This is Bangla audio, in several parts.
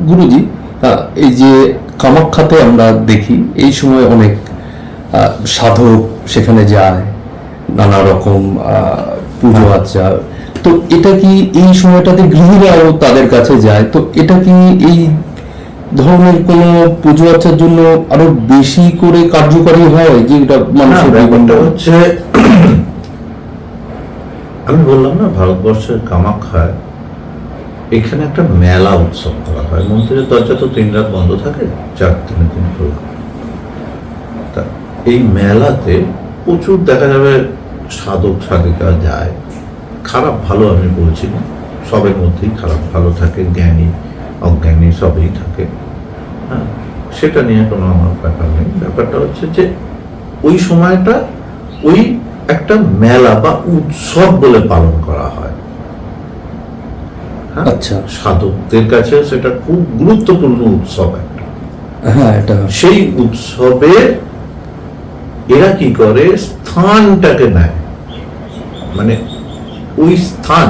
গুরুজি, এই যে কামাখ্যাতে আমরা দেখি এই সময় অনেক সাধক সেখানে যায়, নানা রকম পুজো আচ্ছা, তো এটা কি এই সময়টাতে গৃহীরাও তাদের কাছে যায়, তো এটা কি এই ধরনের কোন পুজো আচ্ছার জন্য আরো বেশি করে কার্যকরী হয়, যে এটা মানুষের ব্যাপারটা হচ্ছে আমি বললাম না, ভারতবর্ষের কামাখ্যায় এখানে একটা মেলা উৎসব করা হয়। মন্দিরের দরজা তো 3 রাত বন্ধ থাকে, 4 দিনের দিন খোলা। তা এই মেলাতে প্রচুর দেখা যাবে সাধক সাধিকা যায়। খারাপ ভালো আমি বলছি না, সবের মধ্যেই খারাপ ভালো থাকে, জ্ঞানী অজ্ঞানী সবই থাকে। হ্যাঁ, সেটা নিয়ে কোনো আমার ব্যাপার নেই। ব্যাপারটা হচ্ছে যে ওই সময়টা ওই একটা মেলা বা উৎসব বলে পালন করা হয়। আচ্ছা, সাধকদের কাছে সেটা খুব গুরুত্বপূর্ণ উৎসব একটা। হ্যাঁ, এটা সেই উৎসবে এরা কি করে, স্থানটাকে নেয়, মানে ওই স্থান,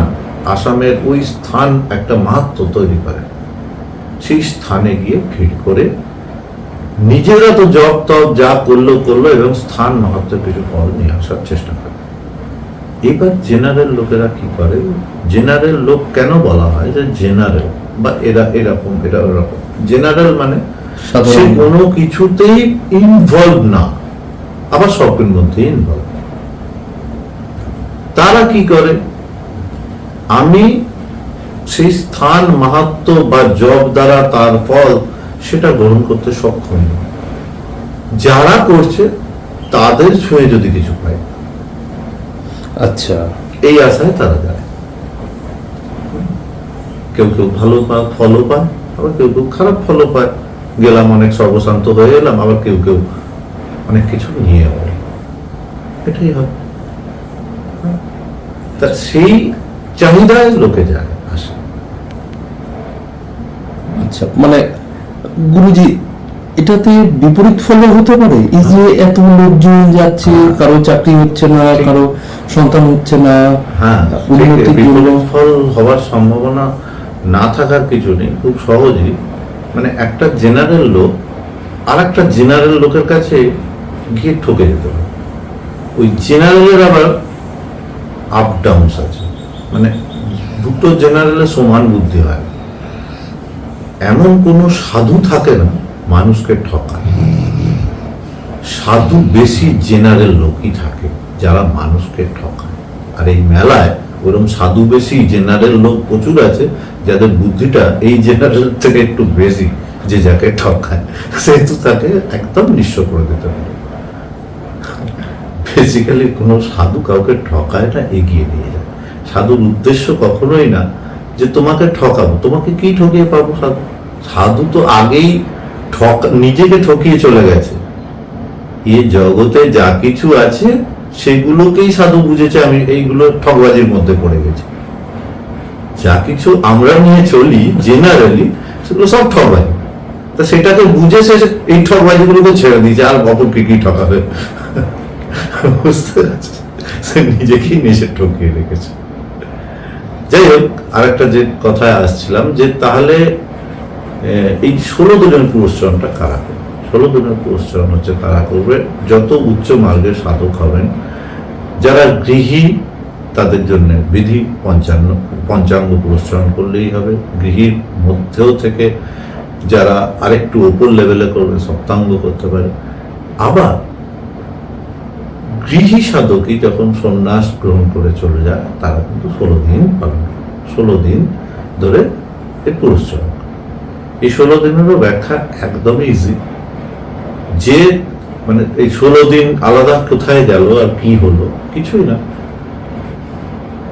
আসামের ওই স্থান একটা মাহাত্ম্য তৈরি করে। সেই স্থানে গিয়ে ভিড় করে নিজেরা তো জপ তপ যা করলো এবং স্থান মাহাত্ম্যের কিছু ফল নিয়ে আসার চেষ্টা করে। এবার জেনারেল লোকেরা কি করে, জেনারেল লোক কেন বলা হয় যে জেনারেল, বা এরা এরকম এরা ওরকম। জেনারেল মানে সে কোনো কিছুতেই ইনভলভ না, আবার সবের মধ্যে ইনভলভ। তারা কি করে, আমি সেই স্থান মাহাত্ম্য বা জব দ্বারা তার ফল সেটা গ্রহণ করতে সক্ষম না। যারা করছে তাদের ছুঁয়ে যদি কিছু পায়, আচ্ছা, এই আশায় তারা যায়। কেউ কেউ ভালো ফলও পায়, আবার কেউ কেউ খারাপ ফলও পায়। গেলাম অনেক সর্বশান্ত হয়ে এলাম, আবার কেউ কেউ অনেক কিছু নিয়ে এলো, এটাই হয়। তা সেই চাহিদায় লোকে যায়, আসে। আচ্ছা, মানে গুরুজি, এটাতে বিপরীত ফলও হতে পারে। এই যে এত লোকজন যাচ্ছে, কারো চাকরি হচ্ছে না, কারো সন্তান হচ্ছে না, হ্যাঁ, বিপরীত ফল হওয়ার সম্ভাবনা না থাকার কিছু নেই। খুব সহজেই, মানে একটা জেনারেল লোক আর একটা জেনারেল লোকের কাছে গিয়ে ঠকে যেতে পারে। ওই জেনারেলের আবার আপ ডাউনস আছে, মানে দুটো জেনারেলের সমান বুদ্ধি হয়। এমন কোনো সাধু থাকে না মানুষকে ঠকায়। সাধু বেশি জেনারেল লোকই থাকে যারা মানুষকে ঠকায়। আর এই মেলায় ওরকম সাধু বেশি জেনারেল লোক প্রচুর আছে, যাদের বুদ্ধিটা এই জেনারেল থেকে একটু বেশি, যে যাকে ঠকায় সেহেতু তাকে একদম নিঃস্ব করে দিতে পারে। বেসিক্যালি কোনো সাধু কাউকে ঠকায় না, এগিয়ে নিয়ে যায়। সাধুর উদ্দেশ্য কখনোই না যে তোমাকে ঠকাবো। তোমাকে কি ঠকিয়ে পাবো? সাধু সাধু তো আগেই নিজেকে ঠকিয়ে চলে গেছে। এই জগতে যা কিছু আছে সেগুলোকেই সাধু বুঝেছে আমি এইগুলো ঠকবাজির মধ্যে পড়ে গেছি। যা কিছু আমরা নিয়ে চলি জেনারেলি সেগুলো সব ঠকবাজি। তা সেটাকে বুঝে সে এই ঠকবাজিগুলোকে ছেড়ে দিয়েছে, আর অপরকে কি ঠকাবে। বুঝতে পারছি, সে নিজেকেই নিজে ঠকিয়ে রেখেছে। যাই হোক, আরেকটা যে কথায় আসছিলাম, যে তাহলে এই 16 দিনের পুরস্কারটা কারা করবে? 16 দিনের পুরস্কার হচ্ছে তারা করবে যত উচ্চ মার্গের সাধক হবেন। যারা গৃহী তাদের জন্য বিধি পঞ্চাঙ্গ পুরস্কার করলেই হবে। গৃহীর মধ্যেও থেকে যারা আরেকটু উপর লেভেলে করবে সপ্তাঙ্গ করতে পারে। আবার গৃহী সাধকই যখন সন্ন্যাস গ্রহণ করে চলে যায়, তারা কিন্তু 16 দিন পালন করে। 16 দিন ধরে এই পুরস্কার। এই 16 দিনেরও ব্যাখ্যা একদমই ইজি, যে মানে এই 16 দিন আলাদা কোথায় গেল আর কি হলো, কিছুই না।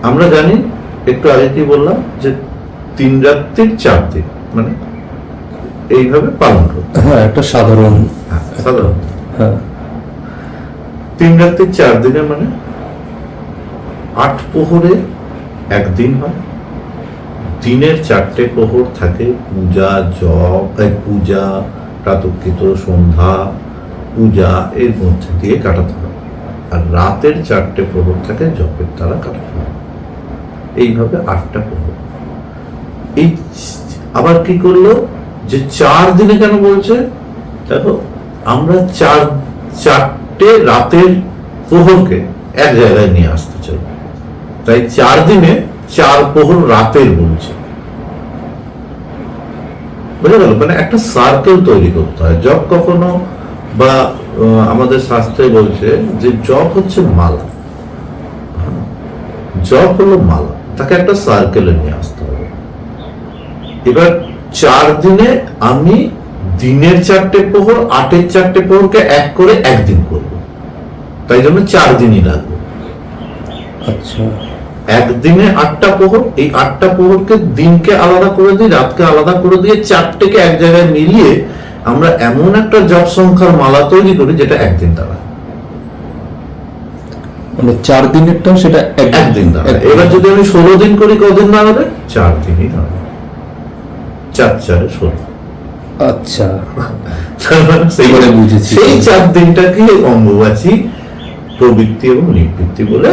আমরা জানি, একটু আগে কি বললাম, যে 3 রাত্রির 4 দিন, মানে এইভাবে পালন করতে। হ্যাঁ, একটা সাধারণ সাধারণ। হ্যাঁ, 3 রাত্রির 4 দিনে মানে 8 প্রহরে একদিন হয়। দিনের 4টে প্রহর থাকে পূজা, জপ, পূজা, প্রাতঃকৃত, সন্ধ্যা, পূজা, এর মধ্যে দিয়ে কাটাতে হবে। আর রাতের 4টে প্রহর থাকে জপের দ্বারা কাটাতে হবে। এইভাবে 8টা প্রহর। এই আবার কি করলো যে 4 দিনে কেন বলছে, দেখো আমরা চারটে রাতের প্রহরকে এক জায়গায় নিয়ে আসতে চাই, তাই 4 দিনে 4 প্রহর রাতের বলছে। বুঝে গেল? মানে একটা সার্কেল তৈরি করতে হয়। জপ কখনো বা আমাদের শাস্ত্রে বলছে যে জপ হচ্ছে মালা, জপ হলো মালা, তাকে একটা সার্কেলে নিয়ে আসতে হবে। এবার 4 দিনে আমি দিনের 4টে প্রহর, 8-এর 4টে প্রহরকে এক করে একদিন করব, তাই জন্য 4 দিনই লাগবে। আচ্ছা, একদিনে 8টা প্রহর, এই 8টা প্রহরকে দিনকে আলাদা করে দিই, রাতকে আলাদা করে দিয়ে 4টেকে এক জায়গায় মিলিয়ে আমরা এমন একটা জপ সংখ্যার মালা তৈরি করি যেটা একদিন দাঁড়ায়। মানে 4 দিনেরটা সেটা একদিন দাঁড়ায়। এবার যদি আমি 16 দিন করি, কদিন দাঁড়াবে? 4 দিনই দাঁড়াবে। 4 × 4 = 16। আচ্ছা, সেই এবারে বুঝেছি। সেই 4 দিনটাকে অম্বুবাচী প্রবৃত্তি এবং নিবৃত্তি বলে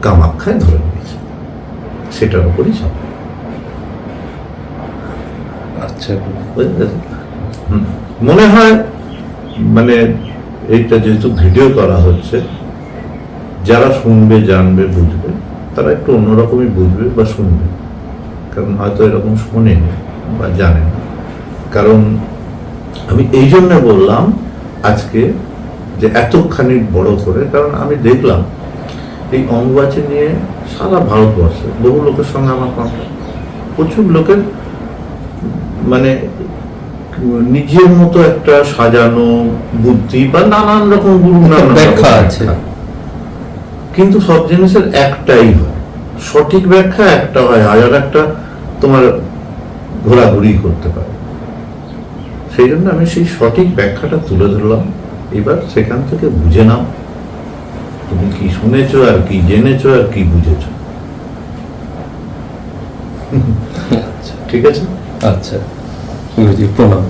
কামাখ্যায় ধরে নিয়েছে, সেটার উপরই সব। আচ্ছা, বুঝলেন? মনে হয় মানে এইটা যেহেতু ভিডিও করা হচ্ছে, যারা শুনবে, জানবে, বুঝবে, তারা একটু অন্যরকমই বুঝবে বা শুনবে, কারণ হয়তো এরকম শোনেনি বা জানে না। কারণ আমি এই জন্য বললাম আজকে যে এতখানি বড় করে, কারণ আমি দেখলাম এই অম্বুবাচী নিয়ে সারা ভারতবর্ষে বহু লোকের সঙ্গে আমার কন্ট্যাক্ট, প্রচুর লোকের মানে নিজের মতো একটা সাজানো বুদ্ধি বা নানান রকম গুরু নানান রকম ব্যাখ্যা আছে। কিন্তু সব জিনিসের একটাই হয়, সঠিক ব্যাখ্যা একটা হয়, হাজার একটা তোমার ঘোরাঘুরি করতে পারে। সেই জন্য আমি সেই সঠিক ব্যাখ্যাটা তুলে ধরলাম। এবার সেখান থেকে বুঝে নাও তুমি কি শুনেছো, আর কি জেনেছো, আর কি বুঝেছো। আচ্ছা, ঠিক আছে? আচ্ছা, বুঝেছি। প্রণাম।